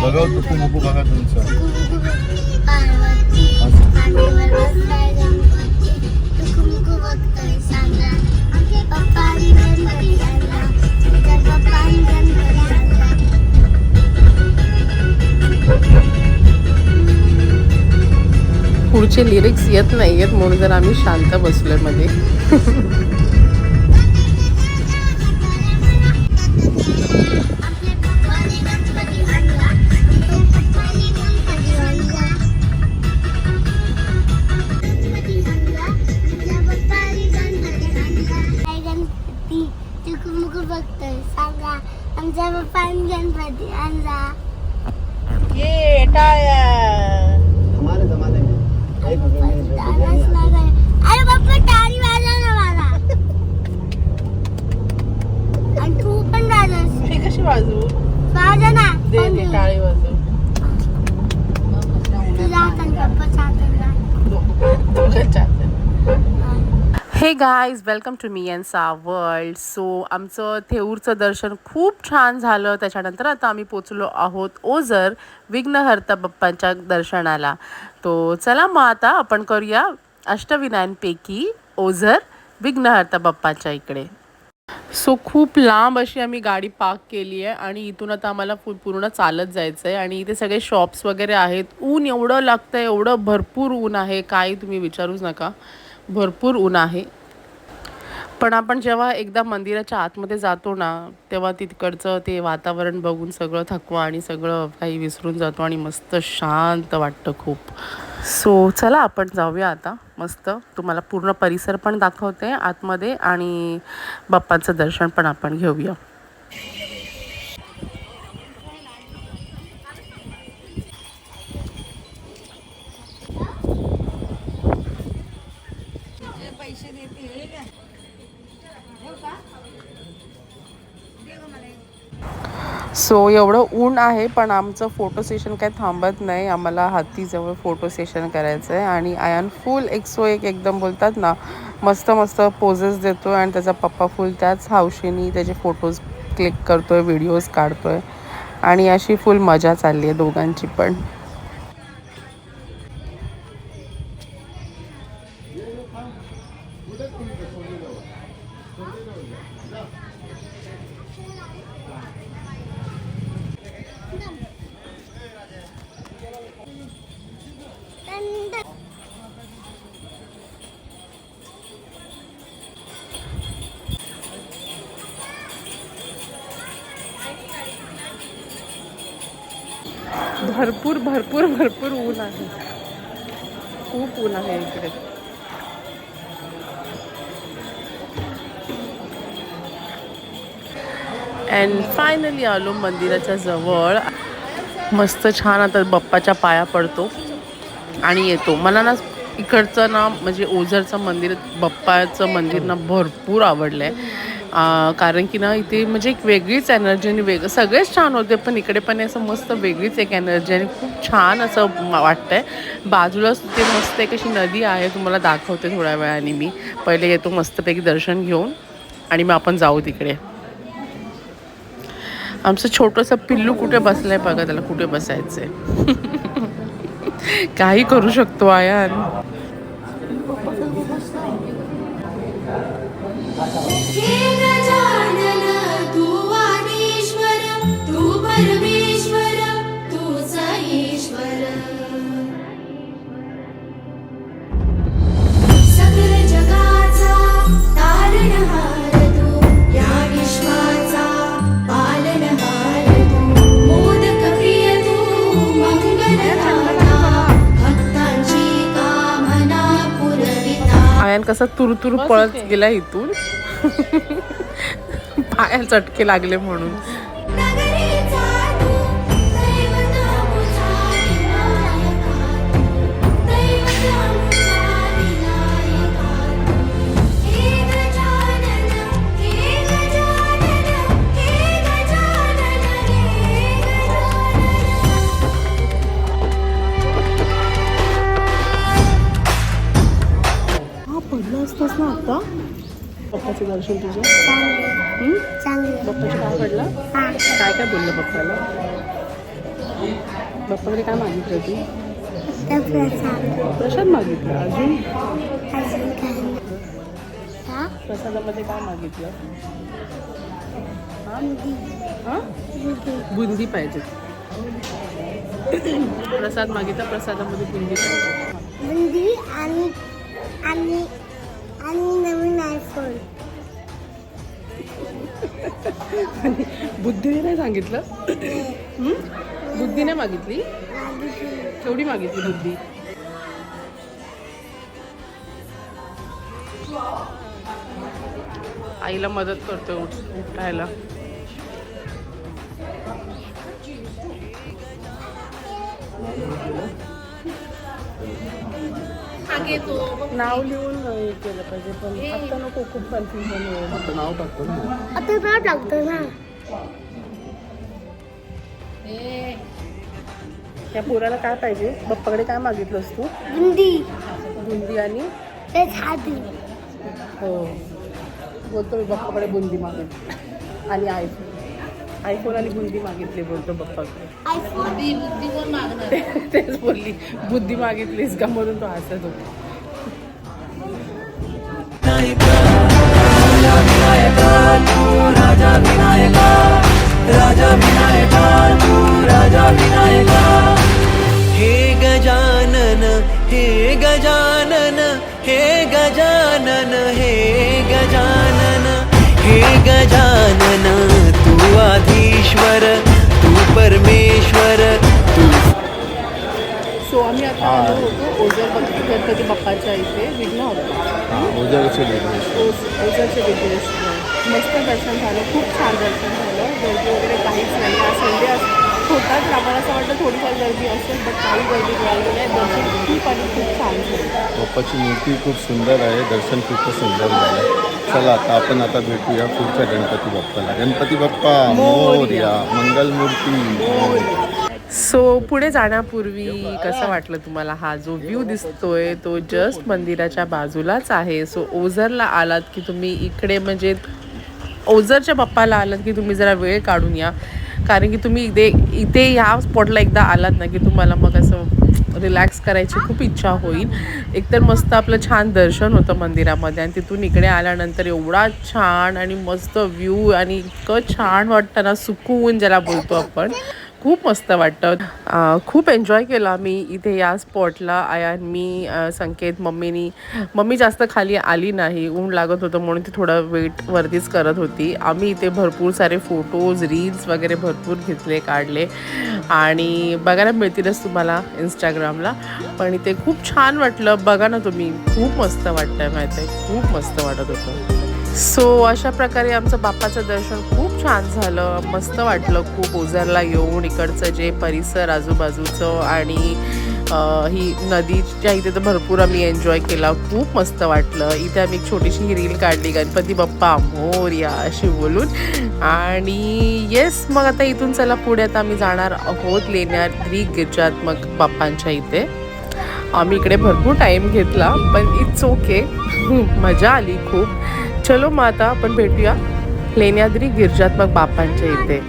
बघा तुकू मुकू बघा तुमचं. पुढचे लिरिक्स येत नाही आहेत म्हणून जर आम्ही शांत बसलोय मध्ये. आमच्या पप्पांनी गणपती आणला. ये टाळ्या. अरे पप्पा टाळी वाजव ना मला. आणि तू पण वाजव. मी कशी वाजवू? वाजव ना. दे टाळी वाजव. तुझ्या हाताने पप्पाच्या हाताने. दोघांच्या हाताने. Hey guys, welcome to me and सा वर्ल्ड. सो आमचं थेऊरचं दर्शन खूप छान झालं. त्याच्यानंतर आता आम्ही पोचलो आहोत ओझर विघ्नहर्ता बाप्पांच्या दर्शनाला. तो चला मग आता आपण करूया अष्टविनायकांपैकी ओझर विघ्नहर्ता बाप्पाच्या इकडे. सो खूप लांब अशी आम्ही गाडी पार्क केली आहे आणि इथून आता आम्हाला पूर्ण चालत जायचं आहे. आणि इथे सगळे शॉप्स वगैरे आहेत. ऊन एवढं लागतं आहे, एवढं भरपूर ऊन आहे, काही तुम्ही विचारूच नका. भरपूर ऊन आहे. पण आपण जेव्हा एकदा मंदिराच्या आतमध्ये जातो ना, तेव्हा तिकडचं ते वातावरण बघून सगळं थकवा आणि सगळं काही विसरून जातो आणि मस्त शांत वाटतं खूप. सो चला आपण जाऊया आता. मस्त तुम्हाला पूर्ण परिसर पण दाखवते आतमध्ये आणि बाप्पांचं दर्शन पण आपण घेऊया. सो एवढं ऊन आहे पण आमचं फोटो सेशन काही थांबत नाही. आम्हाला हातीजवळ फोटो सेशन करायचं आहे आणि आयान फुल 101 एकदम बोलतात ना, मस्त मस्त पोजेस देतो आहे आणि त्याचा पप्पा फुल त्याच हौशीने त्याचे फोटोज क्लिक करतो आहे, व्हिडिओज काढतो आहे आणि अशी फुल मजा चालली आहे दोघांची पण. भरपूर भरपूर भरपूर ऊन आहे. खूप ऊन आहे इकडे. अँड फायनली आलो मंदिराच्या जवळ. मस्त छान आता बाप्पाच्या पाया पडतो आणि येतो. मला ना इकडचं ना म्हणजे ओझरचं मंदिर, बाप्पाचं मंदिर ना भरपूर आवडलं आहे. कारण की ना इथे म्हणजे एक वेगळीच एनर्जी आणि सगळेच छान होते पण इकडे पण असं मस्त वेगळीच एक एनर्जी आणि खूप छान असं वाटतंय. बाजूलाच ते मस्त एक अशी नदी आहे, तुम्हाला दाखवते थोड्या वेळाने. मी पहिले येतो मस्तपैकी दर्शन घेऊन आणि मग आपण जाऊ तिकडे. आमचं छोटंसं पिल्लू कुठे बसलंय बघा, त्याला कुठे बसायचंय. काही करू शकतो आयान. आयान कसा तुरतुर पळत गेला इथून. पायाला चटके लागले म्हणून. असतोस ना आता पप्पाचं दर्शन तुझं चांगलं. पप्पाचं काय पडलं? काय काय बोललं पप्पाला? बाप्पाकडे काय मागितलं तू? तर प्रसाद प्रसाद मागितला. अजून अजून काय हा प्रसादामध्ये काय मागितलं? हां बुंदी बुंदी पाहिजे. प्रसाद मागितला, प्रसादामध्ये बुंदी पाहिजे. बुंदी आणि आणि आणि नवीन आयफोन. आणि बुद्धीने नाही सांगितलं? बुद्धी नाही मागितली? केवढी मागितली बुद्धी? आईला मदत करतो उठायला. नाव लिहून हे केलं पाहिजे, पण आता नको, खूप कन्फ्युजन होईल. आता नाव टाकतो ना. आता नाव टाकतो ना. या पोराला काय पाहिजे? बाप्पाकडे काय मागितलंस तू? बुंदी बुंदी आणि ते खादी. हो बोलतो मी, बाप्पाकडे बुंदी मागितली आणि आयफोन आणि बुंदी मागितली बोलतो बाप्पाकडे. आयफोन बुद्धी कोण मागणार? तेच बोलली, बुद्धी मागितलीस का म्हणून तो हसत होता. हे गजानन हे गजानन हे गजानन हे गजानन हे गजानन तू आधीश्वर तू परमेश्वर तू. सो आम्ही आता आलो होतो ओझर गणपती बाप्पाच्या इथे. विघ्न होता ओझरचे बिझनेस. ओझरचे बिझनेस. मस्त दर्शन झालं, खूप छान दर्शन झालं. गर्दी वगैरे काहीच नाही. आज संडे होतात, आम्हाला असं वाटतं थोडीफार गर्दी असेल, बट काही गर्दी मिळाली नाही. दर्शन खूप आणि खूप छान झालं. बाप्पाची मूर्ती खूप सुंदर आहे, दर्शन खूपच सुंदर झालं. चला आता भेटूया पुढच्या गणपती बाप्पाला. गणपती बाप्पा मोरया, मंगलमूर्ती. सो पुढे जाण्यापूर्वी कसं वाटलं तुम्हाला? हा जो व्ह्यू दिसतोय तो जस्ट मंदिराच्या बाजूलाच आहे. सो ओझरला आलात की तुम्ही इकडे, म्हणजे ओझरच्या बाप्पाला आलात की तुम्ही जरा वेळ काढून या, कारण की तुम्ही इथे ह्या स्पॉटला एकदा आलात ना की तुम्हाला मग असं रिलॅक्स करायची खूप इच्छा होईल. एकतर मस्त आपलं छान दर्शन होतं मंदिरामध्ये, आणि तिथून इकडे आल्यानंतर एवढा छान आणि मस्त व्ह्यू, आणि इतकं छान वाटतं ना, सुकून ज्याला बोलतो आपण. खूप मस्त वाटतं. खूप एन्जॉय केला मी इथे या स्पॉटला. मी संकेत, मम्मी जास्त खाली आली नाही, ऊन लागत होतं म्हणून ती थोडं वेट वरतीच करत होती. आम्ही इथे भरपूर सारे फोटोज, रील्स वगैरे भरपूर घेतले, काढले, आणि बघायला मिळतीलच तुम्हाला इंस्टाग्रामला. पण इथे खूप छान वाटलं. बघा ना तुम्ही, खूप मस्त वाटतंय, माहिती आहे, खूप मस्त वाटत होतं. सो अशा प्रकारे आमचं बाप्पाचं दर्शन खूप छान झालं. मस्त वाटलं खूप ओझरला येऊन. इकडचं जे परिसर आजूबाजूचं आणि ही नदीच्या इथे तर भरपूर आम्ही एन्जॉय केला. खूप मस्त वाटलं. इथे आम्ही एक छोटीशी ही रील काढली, गणपती बाप्पा मोरया अशी बोलून. आणि येस, मग आता इथून चला पुढे आता आम्ही जाणार आहोत लेण्याद्री गिरिजात्मक बाप्पांच्या इथे. आम्ही इकडे भरपूर टाईम घेतला, पण इट्स ओके, मजा आली खूप. चलो मग आता आपण भेटूया लेण्याद्री गिरिजात्मक बाप्पांच्या इथे.